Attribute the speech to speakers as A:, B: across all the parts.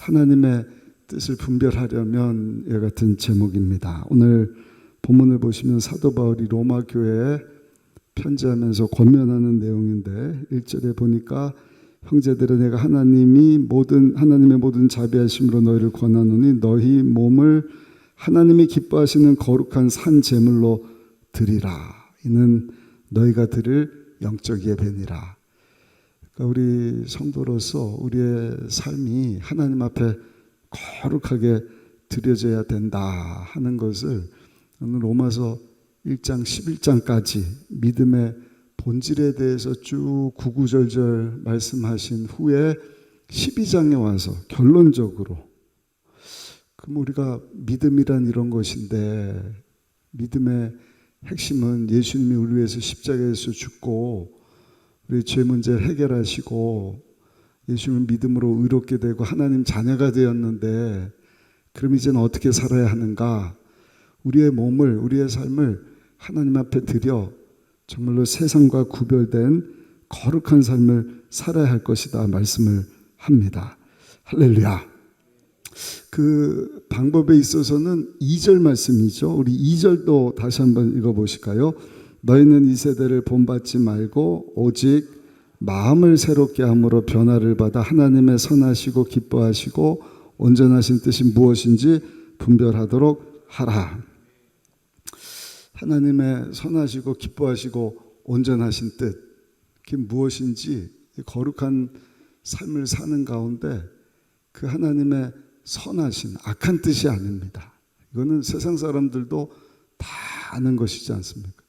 A: 하나님의 뜻을 분별하려면 이와 같은 제목입니다. 오늘 본문을 보시면 사도 바울이 로마 교회에 편지하면서 권면하는 내용인데 1절에 보니까 형제들아 내가 하나님의 모든 자비하심으로 너희를 권하노니 너희 몸을 하나님이 기뻐하시는 거룩한 산 제물로 드리라. 이는 너희가 드릴 영적 예배니라. 그러니까 우리 성도로서 우리의 삶이 하나님 앞에 거룩하게 드려져야 된다 하는 것을 오늘 로마서 1장 11장까지 믿음의 본질에 대해서 쭉 구구절절 말씀하신 후에 12장에 와서 결론적으로 그럼 우리가 믿음이란 이런 것인데 믿음의 핵심은 예수님이 우리 위해서 십자가에서 죽고 우리 죄 문제를 해결하시고 예수님을 믿음으로 의롭게 되고 하나님 자녀가 되었는데 그럼 이제는 어떻게 살아야 하는가? 우리의 몸을 우리의 삶을 하나님 앞에 드려 정말로 세상과 구별된 거룩한 삶을 살아야 할 것이다 말씀을 합니다. 할렐루야. 그 방법에 있어서는 2절 말씀이죠. 우리 2절도 다시 한번 읽어보실까요? 너희는 이 세대를 본받지 말고 오직 마음을 새롭게 함으로 변화를 받아 하나님의 선하시고 기뻐하시고 온전하신 뜻이 무엇인지 분별하도록 하라. 하나님의 선하시고 기뻐하시고 온전하신 뜻, 그게 무엇인지 거룩한 삶을 사는 가운데 그 하나님의 선하신 악한 뜻이 아닙니다. 이거는 세상 사람들도 다 아는 것이지 않습니까?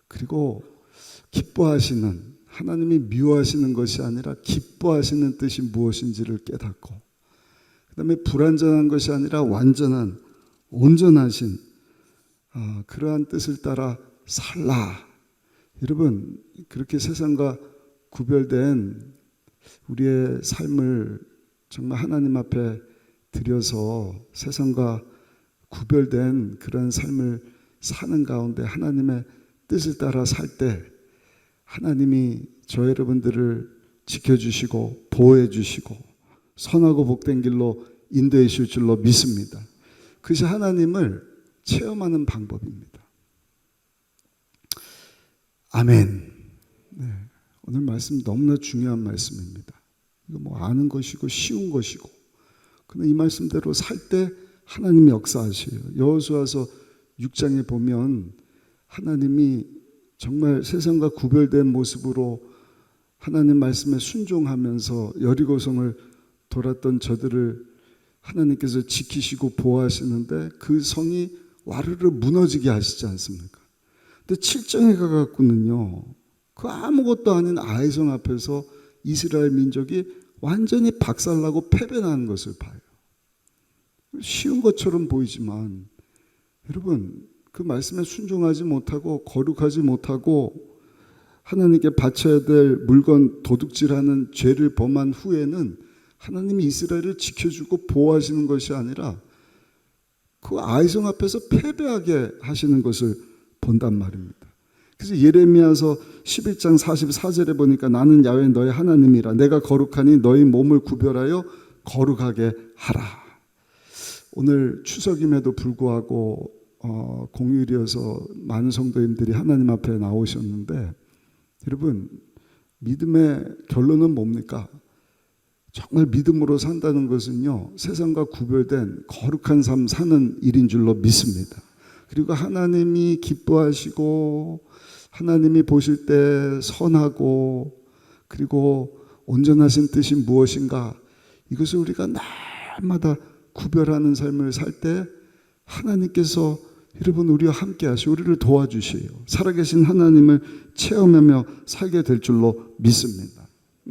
A: 그리고 기뻐하시는 하나님이 미워하시는 것이 아니라 기뻐하시는 뜻이 무엇인지를 깨닫고 그 다음에 불완전한 것이 아니라 완전한 온전하신 그러한 뜻을 따라 살라. 여러분 그렇게 세상과 구별된 우리의 삶을 정말 하나님 앞에 드려서 세상과 구별된 그런 삶을 사는 가운데 하나님의 뜻을 따라 살 때 하나님이 저 여러분들을 지켜주시고 보호해 주시고 선하고 복된 길로 인도해 주실 줄로 믿습니다. 그것이 하나님을 체험하는 방법입니다. 아멘. 네, 오늘 말씀 너무나 중요한 말씀입니다. 이거 뭐 아는 것이고 쉬운 것이고 그런데 이 말씀대로 살 때 하나님이 역사하셔요. 여호수아서 6장에 보면 하나님이 정말 세상과 구별된 모습으로 하나님 말씀에 순종하면서 여리고성을 돌았던 저들을 하나님께서 지키시고 보호하시는데 그 성이 와르르 무너지게 하시지 않습니까? 근데 7장에 가갖고는요 그 아무것도 아닌 아이성 앞에서 이스라엘 민족이 완전히 박살나고 패배하는 것을 봐요. 쉬운 것처럼 보이지만 여러분 그 말씀에 순종하지 못하고 거룩하지 못하고 하나님께 바쳐야 될 물건 도둑질하는 죄를 범한 후에는 하나님이 이스라엘을 지켜주고 보호하시는 것이 아니라 그 아이성 앞에서 패배하게 하시는 것을 본단 말입니다. 그래서 예레미야서 11장 44절에 보니까 나는 야훼 너의 하나님이라 내가 거룩하니 너희 몸을 구별하여 거룩하게 하라. 오늘 추석임에도 불구하고 공휴일이어서 많은 성도님들이 하나님 앞에 나오셨는데 여러분 믿음의 결론은 뭡니까? 정말 믿음으로 산다는 것은요 세상과 구별된 거룩한 삶 사는 일인 줄로 믿습니다. 그리고 하나님이 기뻐하시고 하나님이 보실 때 선하고 그리고 온전하신 뜻이 무엇인가 이것을 우리가 날마다 구별하는 삶을 살 때 하나님께서 여러분 우리와 함께 하시고 우리를 도와주세요. 살아계신 하나님을 체험하며 살게 될 줄로 믿습니다.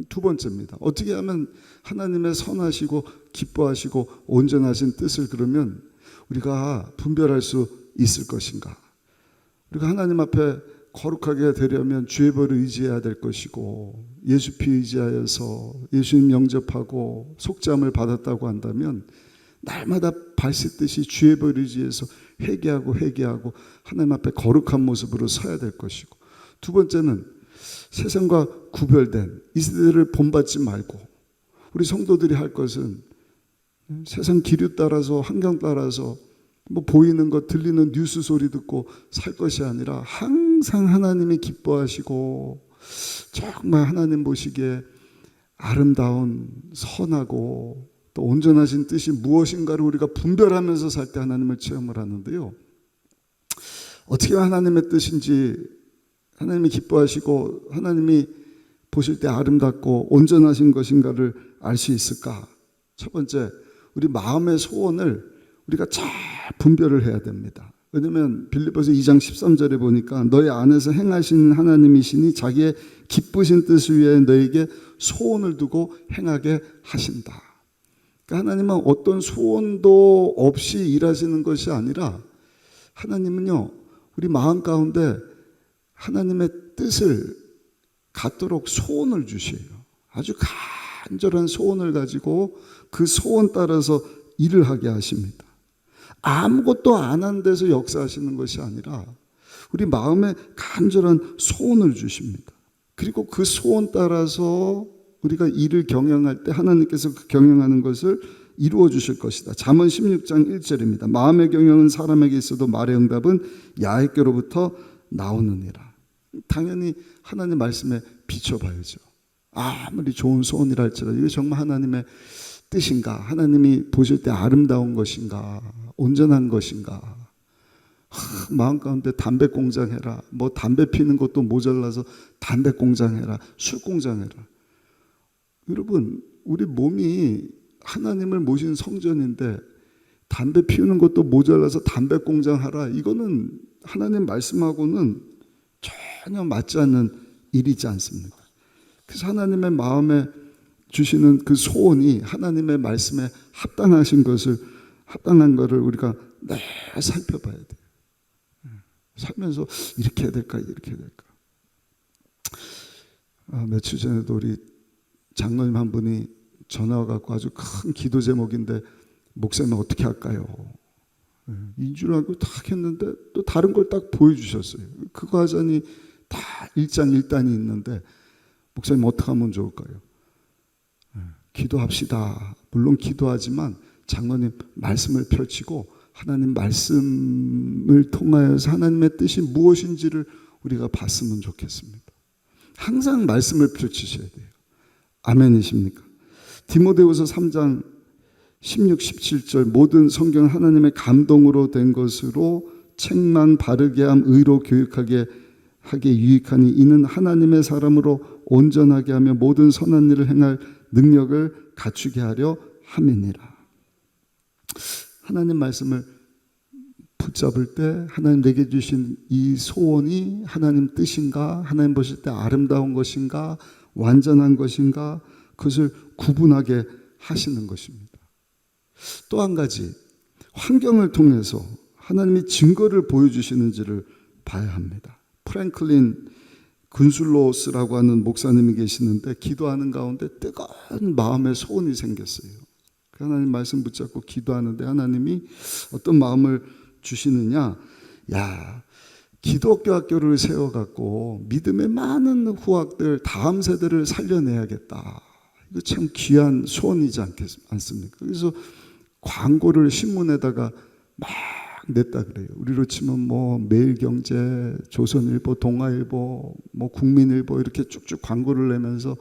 A: 두 번째입니다. 어떻게 하면 하나님의 선하시고 기뻐하시고 온전하신 뜻을 그러면 우리가 분별할 수 있을 것인가? 우리가 하나님 앞에 거룩하게 되려면 주의 벌을 의지해야 될 것이고 예수 피 의지하여서 예수님 영접하고 속죄함을 받았다고 한다면 날마다 발 씻듯이 주의 벌을 의지해서 회개하고 하나님 앞에 거룩한 모습으로 서야 될 것이고 두 번째는 세상과 구별된 이 세대를 본받지 말고 우리 성도들이 할 것은 세상 기류 따라서 환경 따라서 뭐 보이는 것 들리는 뉴스 소리 듣고 살 것이 아니라 항상 하나님이 기뻐하시고 정말 하나님 보시기에 아름다운 선하고 또 온전하신 뜻이 무엇인가를 우리가 분별하면서 살 때 하나님을 체험을 하는데요. 어떻게 하나님의 뜻인지 하나님이 기뻐하시고 하나님이 보실 때 아름답고 온전하신 것인가를 알 수 있을까? 첫 번째, 우리 마음의 소원을 우리가 잘 분별을 해야 됩니다. 왜냐하면 빌립보서 2장 13절에 보니까 너희 안에서 행하시는 하나님이시니 자기의 기쁘신 뜻을 위해 너에게 소원을 두고 행하게 하신다. 그러니까 하나님은 어떤 소원도 없이 일하시는 것이 아니라 하나님은요, 우리 마음 가운데 하나님의 뜻을 갖도록 소원을 주셔요. 아주 간절한 소원을 가지고 그 소원 따라서 일을 하게 하십니다. 아무것도 안 한 데서 역사하시는 것이 아니라 우리 마음에 간절한 소원을 주십니다. 그리고 그 소원 따라서 우리가 일을 경영할 때 하나님께서 그 경영하는 것을 이루어 주실 것이다. 잠언 16장 1절입니다. 마음의 경영은 사람에게 있어도 말의 응답은 야훼께로부터 나오느니라. 당연히 하나님 말씀에 비춰봐야죠. 아무리 좋은 소원이라 할지라도 이게 정말 하나님의 뜻인가? 하나님이 보실 때 아름다운 것인가? 온전한 것인가? 마음 가운데 담배 공장 해라. 뭐 담배 피는 것도 모자라서 담배 공장 해라. 술 공장 해라. 여러분, 우리 몸이 하나님을 모신 성전인데 담배 피우는 것도 모자라서 담배 공장 하라. 이거는 하나님 말씀하고는 전혀 맞지 않는 일이지 않습니까? 그래서 하나님의 마음에 주시는 그 소원이 하나님의 말씀에 합당한 것을 우리가 늘 살펴봐야 돼요. 살면서 이렇게 해야 될까, 이렇게 해야 될까. 며칠 전에도 우리 장로님 한 분이 전화 와갖고 아주 큰 기도 제목인데 목사님 어떻게 할까요? 인 줄 알고 딱 했는데 또 다른 걸 딱 보여주셨어요. 그거 하자니 다 일장일단이 있는데 목사님 어떻게 하면 좋을까요? 기도합시다. 물론 기도하지만 장로님 말씀을 펼치고 하나님 말씀을 통하여서 하나님의 뜻이 무엇인지를 우리가 봤으면 좋겠습니다. 항상 말씀을 펼치셔야 돼요. 아멘이십니까? 디모데후서 3장 16, 17절 모든 성경은 하나님의 감동으로 된 것으로 책망 바르게 함 의로 교육하게 하게 유익하니 이는 하나님의 사람으로 온전하게 하며 모든 선한 일을 행할 능력을 갖추게 하려 함이니라. 하나님 말씀을 붙잡을 때 하나님 내게 주신 이 소원이 하나님 뜻인가? 하나님 보실 때 아름다운 것인가? 완전한 것인가? 그것을 구분하게 하시는 것입니다. 또 한 가지, 환경을 통해서 하나님이 증거를 보여주시는지를 봐야 합니다. 프랭클린 군술로스라고 하는 목사님이 계시는데 기도하는 가운데 뜨거운 마음의 소원이 생겼어요. 하나님 말씀 붙잡고 기도하는데 하나님이 어떤 마음을 주시느냐, 야, 기독교 학교를 세워갖고 믿음의 많은 후학들, 다음 세대를 살려내야겠다. 이거 참 귀한 소원이지 않습니까? 그래서 광고를 신문에다가 막 냈다 그래요. 우리로 치면 뭐 매일경제, 조선일보, 동아일보, 뭐 국민일보 이렇게 쭉쭉 광고를 내면서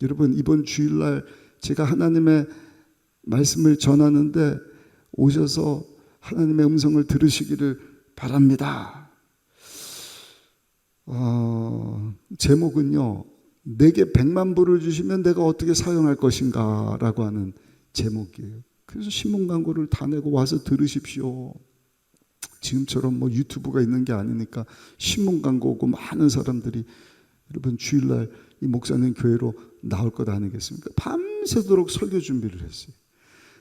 A: 여러분 이번 주일날 제가 하나님의 말씀을 전하는데 오셔서 하나님의 음성을 들으시기를 바랍니다. 제목은요, 내게 100만 불을 주시면 내가 어떻게 사용할 것인가 라고 하는 제목이에요. 그래서 신문 광고를 다 내고 와서 들으십시오. 지금처럼 뭐 유튜브가 있는 게 아니니까 신문 광고 오고 많은 사람들이 여러분 주일날 이 목사님 교회로 나올 것 아니겠습니까? 밤새도록 설교 준비를 했어요.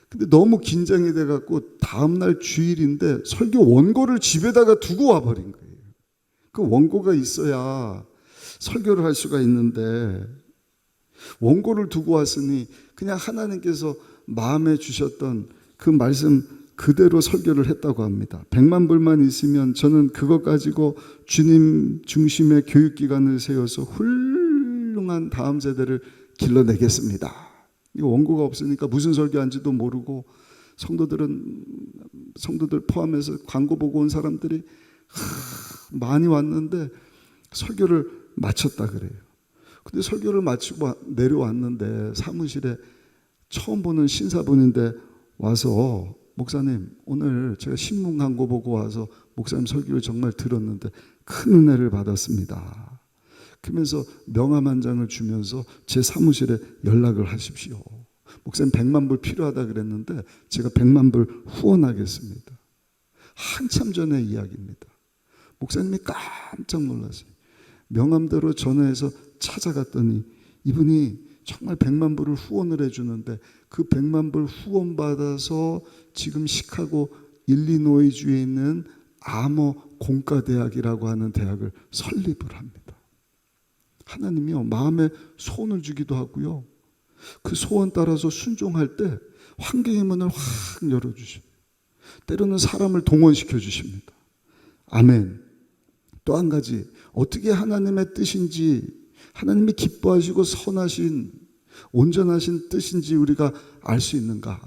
A: 근데 너무 긴장이 돼갖고 다음날 주일인데 설교 원고를 집에다가 두고 와버린 거예요. 그 원고가 있어야 설교를 할 수가 있는데 원고를 두고 왔으니 그냥 하나님께서 마음에 주셨던 그 말씀 그대로 설교를 했다고 합니다. 100만 불만 있으면 저는 그것 가지고 주님 중심의 교육기관을 세워서 훌륭한 다음 세대를 길러내겠습니다. 이거 원고가 없으니까 무슨 설교한지도 모르고 성도들 포함해서 광고 보고 온 사람들이 많이 왔는데 설교를 마쳤다 그래요. 근데 설교를 마치고 내려왔는데 사무실에 처음 보는 신사분인데 와서 목사님, 오늘 제가 신문 광고 보고 와서 목사님 설교를 정말 들었는데 큰 은혜를 받았습니다. 그러면서 명함 한 장을 주면서 제 사무실에 연락을 하십시오. 목사님 100만 불 필요하다 그랬는데 제가 100만 불 후원하겠습니다. 한참 전의 이야기입니다. 목사님이 깜짝 놀랐어요. 명함대로 전화해서 찾아갔더니 이분이 정말 100만 불을 후원을 해주는데 그 100만 불 후원받아서 지금 시카고 일리노이주에 있는 아머 공과대학이라고 하는 대학을 설립을 합니다. 하나님이요, 마음에 소원을 주기도 하고요, 그 소원 따라서 순종할 때 환경의 문을 확 열어주십니다. 때로는 사람을 동원시켜 주십니다. 아멘. 또 한 가지, 어떻게 하나님의 뜻인지, 하나님이 기뻐하시고 선하신 온전하신 뜻인지 우리가 알 수 있는가?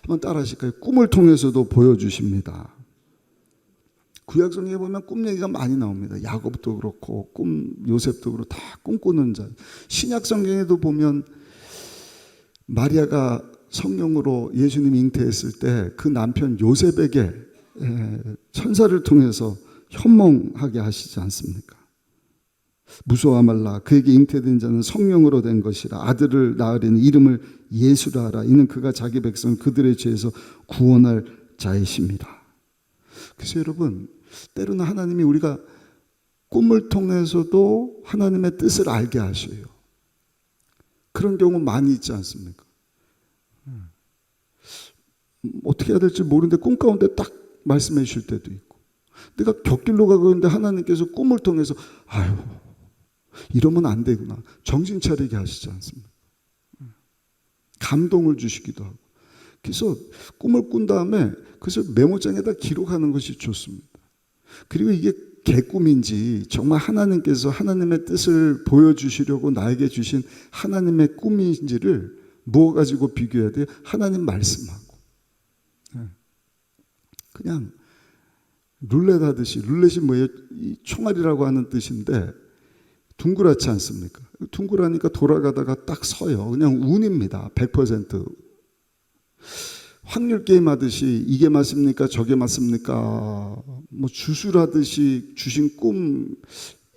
A: 한번 따라 하실까요? 꿈을 통해서도 보여주십니다. 구약성경에 보면 꿈 얘기가 많이 나옵니다. 야곱도 그렇고 요셉도 그렇고 다 꿈꾸는 자. 신약성경에도 보면 마리아가 성령으로 예수님 잉태했을 때 그 남편 요셉에게 천사를 통해서 현몽하게 하시지 않습니까? 무서워 말라, 그에게 잉태된 자는 성령으로 된 것이라. 아들을 낳으리는 이름을 예수라 하라. 이는 그가 자기 백성을 그들의 죄에서 구원할 자이십니다. 그래서 여러분, 때로는 하나님이 우리가 꿈을 통해서도 하나님의 뜻을 알게 하셔요. 그런 경우 많이 있지 않습니까? 어떻게 해야 될지 모르는데 꿈 가운데 딱 말씀해 주실 때도 있고, 내가 곁길로 가고 있는데 하나님께서 꿈을 통해서 아유, 이러면 안 되구나, 정신 차리게 하시지 않습니까? 감동을 주시기도 하고. 그래서 꿈을 꾼 다음에 그래서 메모장에다 기록하는 것이 좋습니다. 그리고 이게 개꿈인지 정말 하나님께서 하나님의 뜻을 보여주시려고 나에게 주신 하나님의 꿈인지를 뭐 가지고 비교해야 돼요? 하나님 말씀하고. 그냥 룰렛 하듯이, 룰렛이 뭐예요? 이 총알이라고 하는 뜻인데 둥그랗지 않습니까? 둥그라니까 돌아가다가 딱 서요. 그냥 운입니다. 100%. 확률 게임 하듯이 이게 맞습니까? 저게 맞습니까? 뭐 주술하듯이 주신 꿈,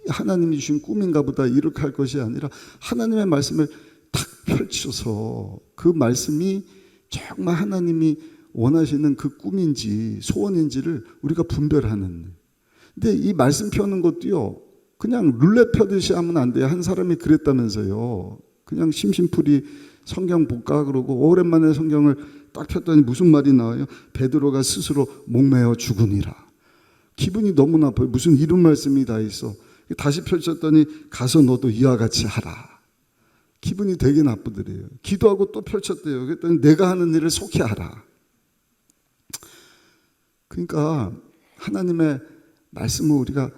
A: 하나님이 주신 꿈인가 보다 이렇게 할 것이 아니라 하나님의 말씀을 탁 펼쳐서 그 말씀이 정말 하나님이 원하시는 그 꿈인지 소원인지를 우리가 분별하는. 근데 이 말씀 펴는 것도요, 그냥 룰렛 펴듯이 하면 안 돼요. 한 사람이 그랬다면서요. 그냥 심심풀이 성경 볼까 그러고 오랜만에 성경을 딱 폈더니 무슨 말이 나와요? 베드로가 스스로 목매어 죽으니라. 기분이 너무 나빠요. 무슨 이런 말씀이 다 있어. 다시 펼쳤더니 가서 너도 이와 같이 하라. 기분이 되게 나쁘더래요. 기도하고 또 펼쳤대요. 그랬더니 내가 하는 일을 속히 하라. 그러니까 하나님의 말씀을 우리가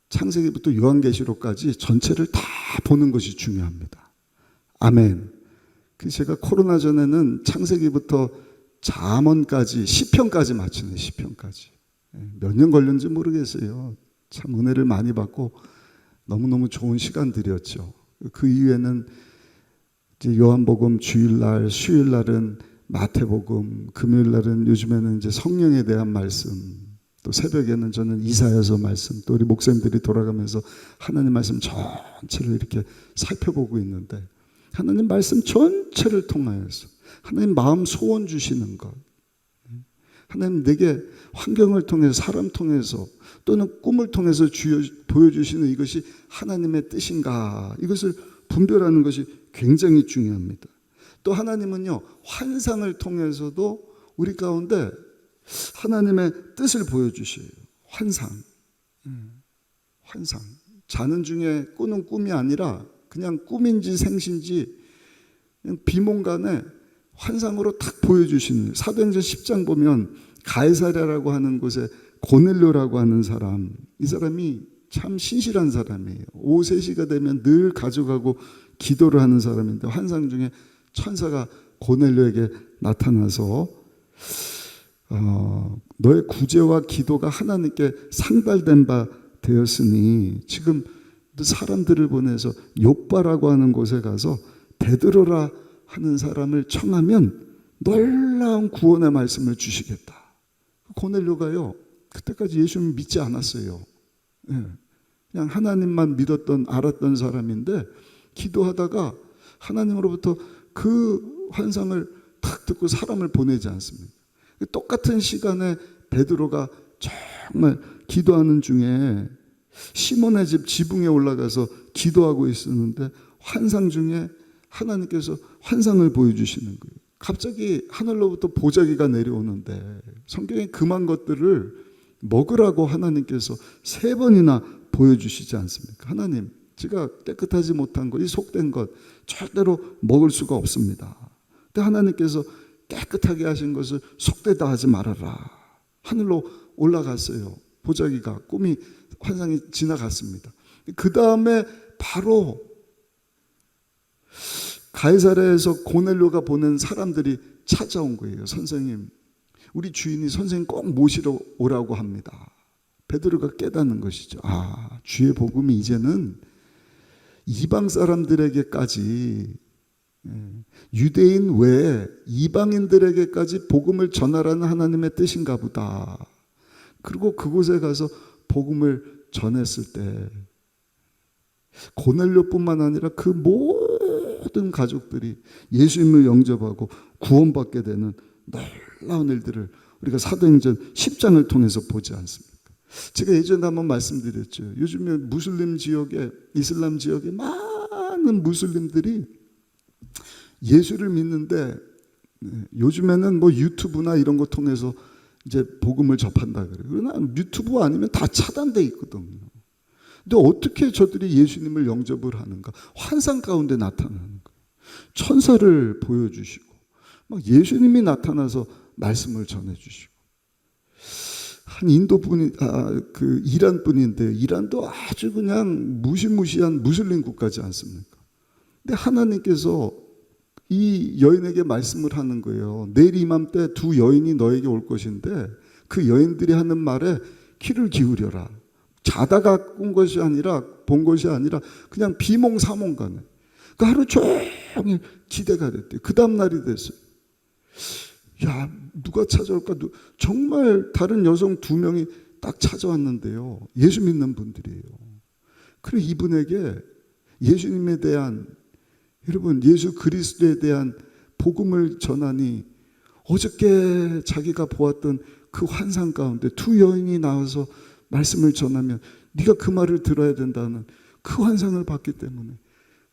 A: 창세기부터 요한계시록까지 전체를 다 보는 것이 중요합니다. 아멘. 제가 코로나 전에는 창세기부터 잠언까지 시편까지 마치는, 시편까지 몇 년 걸렸는지 모르겠어요. 참 은혜를 많이 받고 너무너무 좋은 시간들이었죠. 그 이후에는 이제 요한복음 주일날, 수요일날은 마태복음, 금요일날은 요즘에는 이제 성령에 대한 말씀, 또 새벽에는 저는 이사야서 말씀, 또 우리 목사님들이 돌아가면서 하나님 말씀 전체를 이렇게 살펴보고 있는데, 하나님 말씀 전체를 통하여서 하나님 마음 소원 주시는 것, 하나님 내게 환경을 통해서, 사람 통해서 또는 꿈을 통해서 보여주시는 이것이 하나님의 뜻인가, 이것을 분별하는 것이 굉장히 중요합니다. 또 하나님은요, 환상을 통해서도 우리 가운데 하나님의 뜻을 보여주셔요. 환상. 환상. 자는 중에 꾸는 꿈이 아니라 그냥 꿈인지 생신지 그냥 비몽간에 환상으로 탁 보여주시는. 사도행전 10장 보면 가이사랴라고 하는 곳에 고넬료라고 하는 사람, 이 사람이 참 신실한 사람이에요. 오후 3시가 되면 늘 가져가고 기도를 하는 사람인데 환상 중에 천사가 고넬료에게 나타나서 너의 구제와 기도가 하나님께 상달된 바 되었으니 지금 사람들을 보내서 욥바라고 하는 곳에 가서 베드로라 하는 사람을 청하면 놀라운 구원의 말씀을 주시겠다. 고넬료가요, 그때까지 예수님 믿지 않았어요. 그냥 하나님만 믿었던, 알았던 사람인데 기도하다가 하나님으로부터 그 환상을 탁 듣고 사람을 보내지 않습니까? 똑같은 시간에 베드로가 정말 기도하는 중에 시몬의 집 지붕에 올라가서 기도하고 있었는데 환상 중에 하나님께서 환상을 보여주시는 거예요. 갑자기 하늘로부터 보자기가 내려오는데 성경에 금한 것들을 먹으라고 하나님께서 3번이나 보여주시지 않습니까? 하나님, 제가 깨끗하지 못한 것, 이 속된 것 절대로 먹을 수가 없습니다. 근데 하나님께서 깨끗하게 하신 것을 속되다 하지 말아라. 하늘로 올라갔어요. 보자기가, 꿈이, 환상이 지나갔습니다. 그 다음에 바로 가이사랴에서 고넬료가 보낸 사람들이 찾아온 거예요. 선생님, 우리 주인이 선생님 꼭 모시러 오라고 합니다. 베드로가 깨닫는 것이죠. 주의 복음이 이제는 이방 사람들에게까지, 유대인 외에 이방인들에게까지 복음을 전하라는 하나님의 뜻인가 보다. 그리고 그곳에 가서 복음을 전했을 때 고넬료뿐만 아니라 그 모든 가족들이 예수님을 영접하고 구원받게 되는 놀라운 일들을 우리가 사도행전 10장을 통해서 보지 않습니까? 제가 예전에 한번 말씀드렸죠. 요즘에 무슬림 지역에, 이슬람 지역에 많은 무슬림들이 예수를 믿는데 요즘에는 뭐 유튜브나 이런 거 통해서 이제 복음을 접한다 그래요. 그러나 유튜브 아니면 다 차단돼 있거든요. 근데 어떻게 저들이 예수님을 영접을 하는가? 환상 가운데 나타나는 거예요. 천사를 보여주시고 막 예수님이 나타나서 말씀을 전해주시고. 한 인도 분이, 그 이란 분인데 이란도 아주 그냥 무시무시한 무슬림 국가지 않습니까? 근데 하나님께서 이 여인에게 말씀을 하는 거예요. 내일 이맘때 2 여인이 너에게 올 것인데 그 여인들이 하는 말에 귀를 기울여라. 자다가 본 것이 아니라 그냥 비몽사몽간에. 그 하루 종일 기대가 됐대요. 그 다음 날이 됐어요. 야, 누가 찾아올까? 정말 다른 여성 2명이 딱 찾아왔는데요. 예수 믿는 분들이에요. 그리고 이분에게 예수님에 대한, 여러분, 예수 그리스도에 대한 복음을 전하니 어저께 자기가 보았던 그 환상 가운데 2 여인이 나와서 말씀을 전하면 네가 그 말을 들어야 된다는 그 환상을 봤기 때문에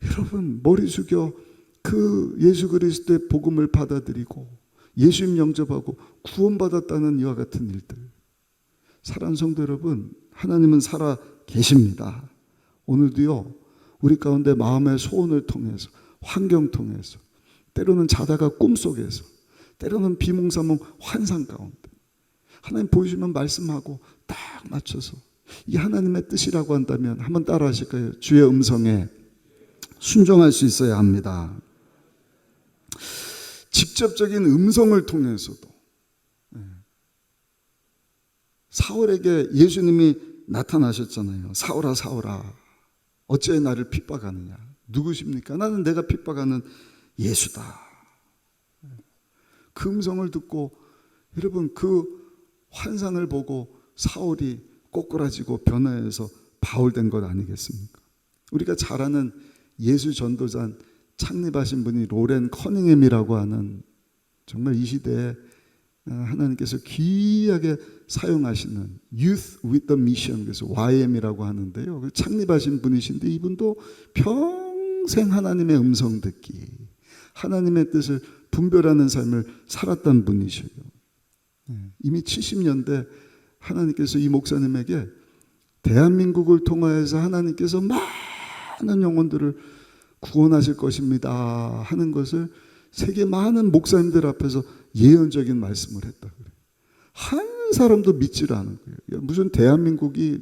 A: 여러분 머리 숙여 그 예수 그리스도의 복음을 받아들이고 예수님 영접하고 구원받았다는 이와 같은 일들. 사랑하는 성도 여러분, 하나님은 살아 계십니다. 오늘도요, 우리 가운데 마음의 소원을 통해서, 환경 통해서, 때로는 자다가 꿈속에서, 때로는 비몽사몽 환상 가운데 하나님 보여주면 말씀하고 딱 맞춰서 이 하나님의 뜻이라고 한다면 한번 따라 하실까요? 주의 음성에 순종할 수 있어야 합니다. 직접적인 음성을 통해서도 사울에게 예수님이 나타나셨잖아요. 사울아 사울아 어찌 나를 핍박하느냐. 누구십니까? 나는 내가 핍박하는 예수다. 그 음성을 듣고 여러분 그 환상을 보고 사울이 꼬꾸라지고 변화해서 바울된 것 아니겠습니까? 우리가 잘 아는 예수 전도단 창립하신 분이 로렌 커닝햄이라고 하는 정말 이 시대에 하나님께서 귀하게 사용하시는 Youth with the Mission, 그래서 YM이라고 하는데요. 창립하신 분이신데 이분도 평생 하나님의 음성 듣기, 하나님의 뜻을 분별하는 삶을 살았던 분이셔요. 이미 70년대 하나님께서 이 목사님에게 대한민국을 통하여서 하나님께서 많은 영혼들을 구원하실 것입니다 하는 것을 세계 많은 목사님들 앞에서 예언적인 말씀을 했다 그래요. 한 사람도 믿지를 않은 거예요. 무슨 대한민국이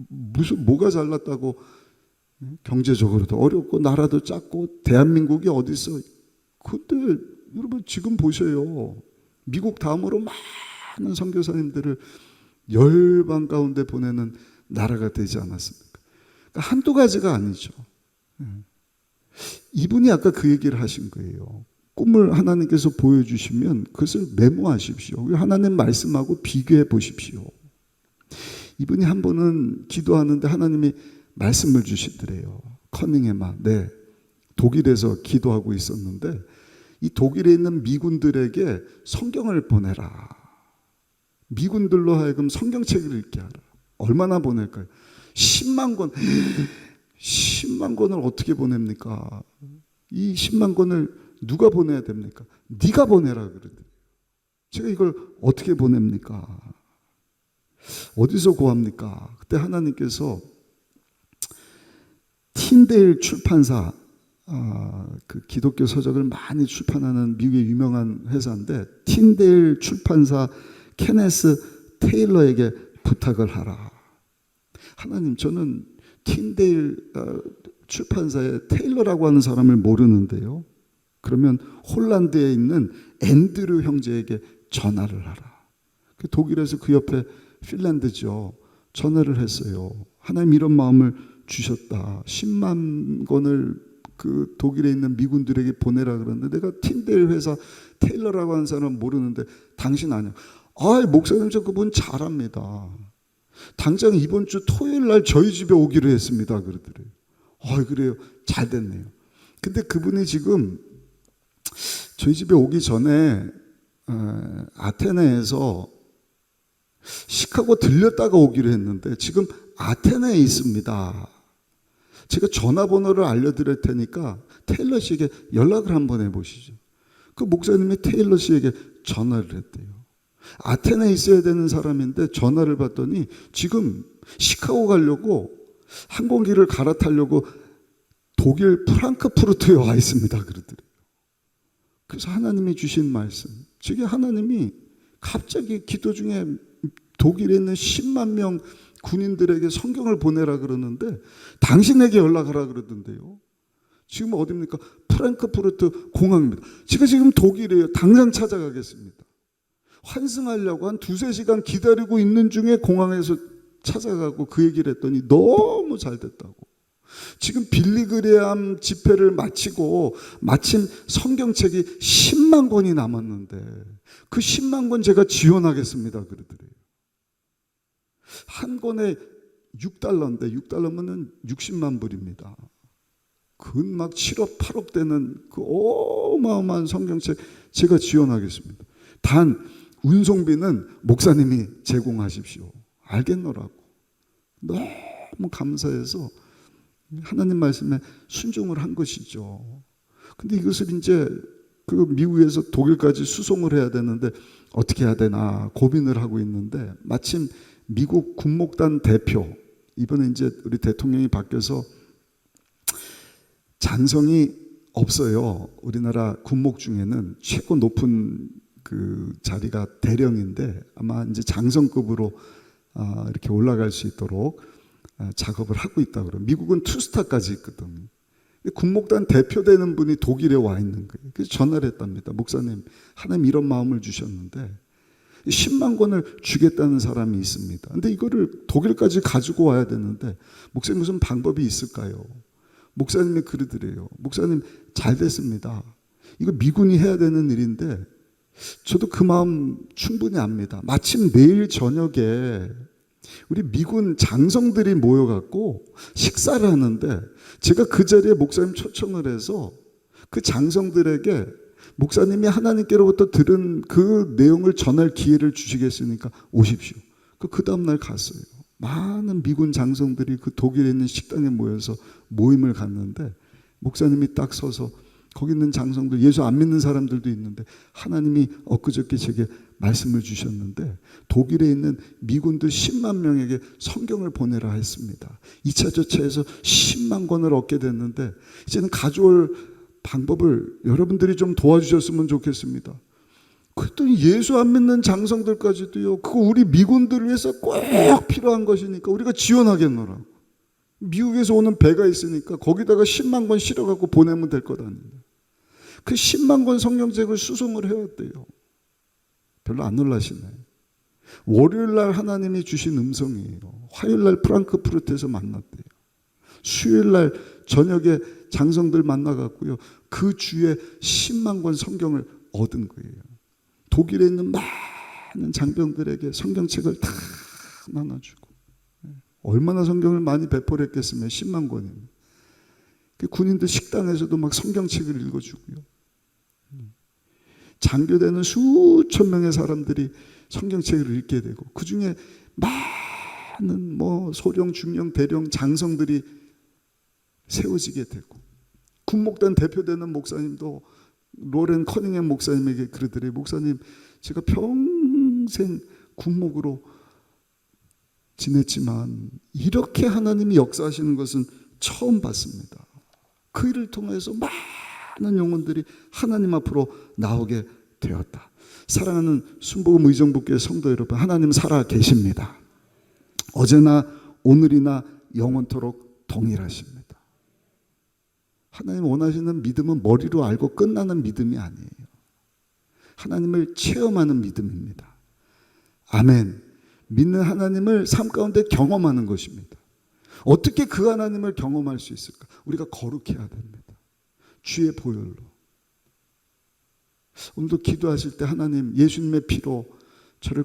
A: 무슨 뭐가 잘났다고, 경제적으로도 어렵고 나라도 작고 대한민국이 어디 있어. 근데 여러분 지금 보세요. 미국 다음으로 많은 선교사님들을 열방 가운데 보내는 나라가 되지 않았습니까? 그러니까 한두 가지가 아니죠. 이분이 아까 그 얘기를 하신 거예요. 꿈을 하나님께서 보여주시면 그것을 메모하십시오. 하나님 말씀하고 비교해 보십시오. 이분이 한 번은 기도하는데 하나님이 말씀을 주시더래요. 커닝햄아, 네, 독일에서 기도하고 있었는데 이 독일에 있는 미군들에게 성경을 보내라. 미군들로 하여금 성경책을 읽게 하라. 얼마나 보낼까요? 10만 권. 10만 권을 어떻게 보냅니까? 이 10만 권을 누가 보내야 됩니까? 네가 보내라 그러더래요. 제가 이걸 어떻게 보냅니까? 어디서 구합니까? 그때 하나님께서 틴데일 출판사, 그 기독교 서적을 많이 출판하는 미국의 유명한 회사인데 틴데일 출판사 케네스 테일러에게 부탁을 하라. 하나님, 저는 틴데일 출판사의 테일러라고 하는 사람을 모르는데요. 그러면 홀란드에 있는 앤드류 형제에게 전화를 하라. 독일에서 그 옆에 핀란드죠. 전화를 했어요. 하나님 이런 마음을 주셨다. 10만 권을 그 독일에 있는 미군들에게 보내라 그러는데 내가 틴데일 회사 테일러라고 하는 사람 모르는데 당신 아니야. 목사님 저 그분 잘합니다. 당장 이번 주 토요일 날 저희 집에 오기로 했습니다. 그러더래요. 그래요. 잘 됐네요. 근데 그분이 지금 저희 집에 오기 전에 아테네에서 시카고 들렸다가 오기로 했는데 지금 아테네에 있습니다. 제가 전화번호를 알려드릴 테니까 테일러 씨에게 연락을 한번 해보시죠. 그 목사님이 테일러 씨에게 전화를 했대요. 아테네에 있어야 되는 사람인데 전화를 받더니 지금 시카고 가려고 항공기를 갈아타려고 독일 프랑크푸르트에 와 있습니다. 그러더래요. 그래서 하나님이 주신 말씀, 저게 하나님이 갑자기 기도 중에 독일에 있는 10만 명 군인들에게 성경을 보내라 그러는데 당신에게 연락하라 그러던데요. 지금 어디입니까? 프랑크푸르트 공항입니다. 제가 지금 독일이에요. 당장 찾아가겠습니다. 환승하려고 한 2-3시간 기다리고 있는 중에 공항에서 찾아가고 그 얘기를 했더니 너무 잘 됐다고. 지금 빌리그레암 집회를 마치고 마침 성경책이 10만 권이 남았는데 그 10만 권 제가 지원하겠습니다 그러더래요. 한 권에 6달러인데 6달러면 60만 불입니다. 근 막 7억 8억 되는 그 어마어마한 성경책 제가 지원하겠습니다. 단 운송비는 목사님이 제공하십시오. 알겠노라고. 너무 감사해서 하나님 말씀에 순종을 한 것이죠. 근데 이것을 이제 그 미국에서 독일까지 수송을 해야 되는데 어떻게 해야 되나 고민을 하고 있는데 마침 미국 군목단 대표, 이번에 이제 우리 대통령이 바뀌어서 장성이 없어요. 우리나라 군목 중에는 최고 높은 그 자리가 대령인데 아마 이제 장성급으로 이렇게 올라갈 수 있도록 작업을 하고 있다 그래요. 미국은 투스타까지 있거든. 군목단 대표되는 분이 독일에 와 있는 거예요. 그래서 전화를 했답니다. 목사님, 하나님 이런 마음을 주셨는데 10만 권을 주겠다는 사람이 있습니다. 근데 이거를 독일까지 가지고 와야 되는데 목사님 무슨 방법이 있을까요? 목사님이 그러더래요. 목사님 잘 됐습니다. 이거 미군이 해야 되는 일인데 저도 그 마음 충분히 압니다. 마침 내일 저녁에 우리 미군 장성들이 모여갖고 식사를 하는데 제가 그 자리에 목사님 초청을 해서 그 장성들에게 목사님이 하나님께로부터 들은 그 내용을 전할 기회를 주시겠으니까 오십시오. 그 다음날 갔어요. 많은 미군 장성들이 그 독일에 있는 식당에 모여서 모임을 갖는데 목사님이 딱 서서 거기 있는 장성들, 예수 안 믿는 사람들도 있는데 하나님이 엊그저께 제게 말씀을 주셨는데 독일에 있는 미군들 10만 명에게 성경을 보내라 했습니다. 2차 조차에서 10만 권을 얻게 됐는데 이제는 가져올 방법을 여러분들이 좀 도와주셨으면 좋겠습니다. 그랬더니 예수 안 믿는 장성들까지도요, 그거 우리 미군들을 위해서 꼭 필요한 것이니까 우리가 지원하겠노라. 미국에서 오는 배가 있으니까 거기다가 10만 권 실어갖고 보내면 될 것 아니에요. 그 10만 권 성경책을 수송을 해왔대요. 별로 안 놀라시나요? 월요일날 하나님이 주신 음성이에요. 화요일날 프랑크푸르트에서 만났대요. 수요일날 저녁에 장성들 만나갖고요, 그 주에 10만 권 성경을 얻은 거예요. 독일에 있는 많은 장병들에게 성경책을 다 나눠주고, 얼마나 성경을 많이 배포했겠으면 10만 권이면. 군인들 식당에서도 막 성경책을 읽어주고요. 장교되는 수천 명의 사람들이 성경책을 읽게 되고, 그 중에 많은 소령, 중령, 대령, 장성들이 세워지게 되고, 군목단 대표되는 목사님도 로렌 커닝햄 목사님에게 그러더래요. 목사님, 제가 평생 군목으로 지냈지만 이렇게 하나님이 역사하시는 것은 처음 봤습니다. 그 일을 통해서 많은 영혼들이 하나님 앞으로 나오게 되었다. 사랑하는 순복음 의정부교회 성도 여러분, 하나님 살아 계십니다. 어제나 오늘이나 영원토록 동일하십니다. 하나님 원하시는 믿음은 머리로 알고 끝나는 믿음이 아니에요. 하나님을 체험하는 믿음입니다. 아멘. 믿는 하나님을 삶 가운데 경험하는 것입니다. 어떻게 그 하나님을 경험할 수 있을까? 우리가 거룩해야 됩니다. 주의 보혈로. 오늘도 기도하실 때 하나님, 예수님의 피로 저를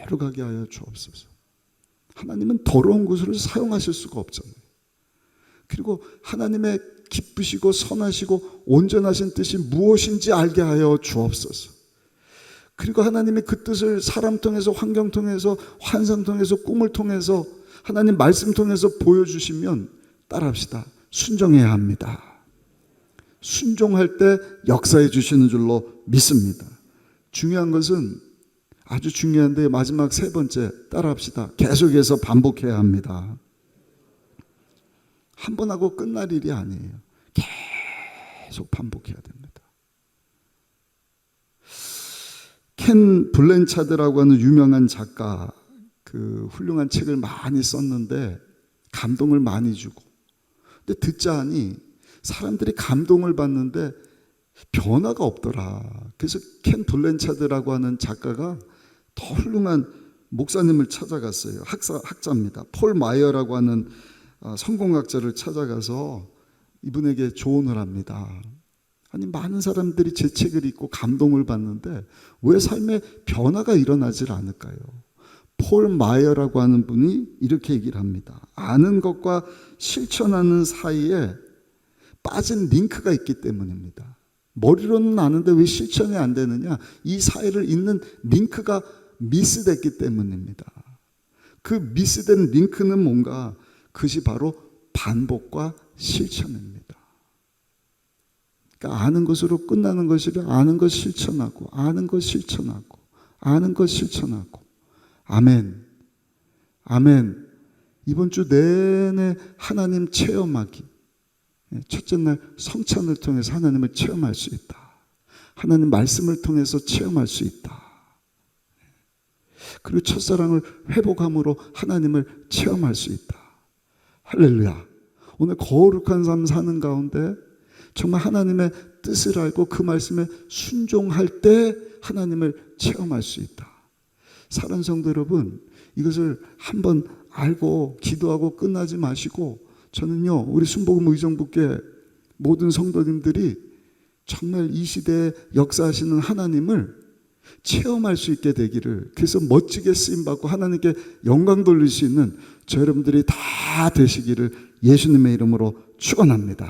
A: 거룩하게 하여 주옵소서. 하나님은 더러운 것으로 사용하실 수가 없잖아요. 그리고 하나님의 기쁘시고 선하시고 온전하신 뜻이 무엇인지 알게 하여 주옵소서. 그리고 하나님의 그 뜻을 사람 통해서, 환경 통해서, 환상 통해서, 꿈을 통해서, 하나님 말씀 통해서 보여주시면 따라합시다. 순종해야 합니다. 순종할 때 역사해 주시는 줄로 믿습니다. 중요한 것은, 아주 중요한데 마지막 세 번째, 따라합시다. 계속해서 반복해야 합니다. 한 번 하고 끝날 일이 아니에요. 계속 반복해야 됩니다. 켄 블랜차드라고 하는 유명한 작가, 그 훌륭한 책을 많이 썼는데 감동을 많이 주고, 근데 듣자 하니 사람들이 감동을 받는데 변화가 없더라. 그래서 켄 블랜차드라고 하는 작가가 더 훌륭한 목사님을 찾아갔어요. 학자입니다. 폴 마이어라고 하는 성공학자를 찾아가서 이분에게 조언을 합니다. 아니, 많은 사람들이 제 책을 읽고 감동을 받는데 왜 삶에 변화가 일어나질 않을까요? 폴 마이어라고 하는 분이 이렇게 얘기를 합니다. 아는 것과 실천하는 사이에 빠진 링크가 있기 때문입니다. 머리로는 아는데 왜 실천이 안 되느냐? 이 사이를 잇는 링크가 미스됐기 때문입니다. 그 미스된 링크는 뭔가? 그것이 바로 반복과 실천입니다. 그러니까 아는 것으로 끝나는 것이 아니라 아는 것 실천하고, 아는 것 실천하고, 아는 것 실천하고. 아멘. 아멘. 이번 주 내내 하나님 체험하기. 첫째 날 성찬을 통해서 하나님을 체험할 수 있다. 하나님 말씀을 통해서 체험할 수 있다. 그리고 첫사랑을 회복함으로 하나님을 체험할 수 있다. 할렐루야. 오늘 거룩한 삶 사는 가운데 정말 하나님의 뜻을 알고 그 말씀에 순종할 때 하나님을 체험할 수 있다. 사랑하는 성도 여러분, 이것을 한번 알고 기도하고 끝나지 마시고, 저는요, 우리 순복음 의정부교회 모든 성도님들이 정말 이 시대에 역사하시는 하나님을 체험할 수 있게 되기를, 그래서 멋지게 쓰임받고 하나님께 영광 돌릴 수 있는 저 여러분들이 다 되시기를 예수님의 이름으로 축원합니다.